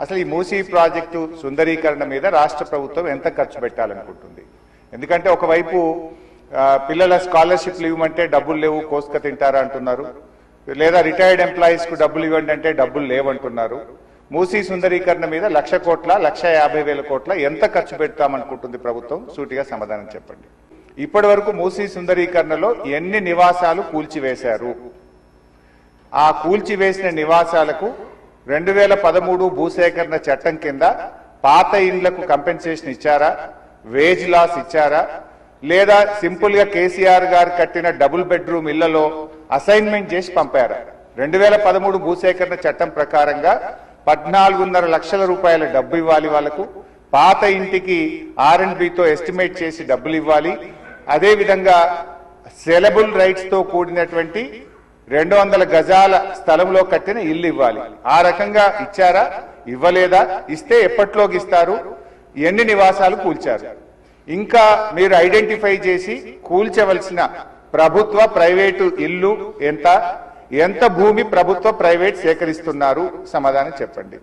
అసలు ఈ మూసీ ప్రాజెక్టు సుందరీకరణ మీద రాష్ట్ర ప్రభుత్వం ఎంత ఖర్చు పెట్టాలనుకుంటుంది? ఎందుకంటే ఒకవైపు పిల్లల స్కాలర్షిప్లు ఇవ్వమంటే డబ్బులు లేవు, కోసుక తింటారా అంటున్నారు, లేదా రిటైర్డ్ ఎంప్లాయీస్ కు డబ్బులు ఇవ్వండి అంటే డబ్బులు లేవంటున్నారు. మూసీ సుందరీకరణ మీద 1,00,000 కోట్ల 1,50,000 కోట్ల ఎంత ఖర్చు పెడతామనుకుంటుంది ప్రభుత్వం? సూటిగా సమాధానం చెప్పండి. ఇప్పటి వరకు మూసీ సుందరీకరణలో ఎన్ని నివాసాలు కూల్చివేశారు? ఆ కూల్చివేసిన నివాసాలకు 2013 భూసేకరణ చట్టం కింద పాత ఇండ్లకు కంపెన్సేషన్ ఇచ్చారా? వేజ్ లాస్ ఇచ్చారా? లేదా సింపుల్ గా కేసీఆర్ గారు కట్టిన డబుల్ బెడ్రూమ్ ఇళ్లలో అసైన్మెంట్ చేసి పంపారా? 2013 భూసేకరణ చట్టం ప్రకారంగా 14.5 లక్షల రూపాయల డబ్బు ఇవ్వాలి వాళ్లకు. పాత ఇంటికి R&Bతో ఎస్టిమేట్ చేసి డబ్బులు ఇవ్వాలి. అదేవిధంగా సెలబుల్ రైట్స్ తో కూడినటువంటి 200 గజాల స్థలంలో కట్టిన ఇల్లు ఇవ్వాలి. ఆ రకంగా ఇచ్చారా? ఇవ్వలేదా? ఇస్తే ఎప్పట్లోకి ఇస్తారు? ఎన్ని నివాసాలు కూల్చారు? ఇంకా మీరు ఐడెంటిఫై చేసి కూల్చవలసిన ప్రభుత్వ ప్రైవేటు ఇల్లు ఎంత భూమి ప్రభుత్వ ప్రైవేట్ సేకరిస్తున్నారు? సమాధానం చెప్పండి.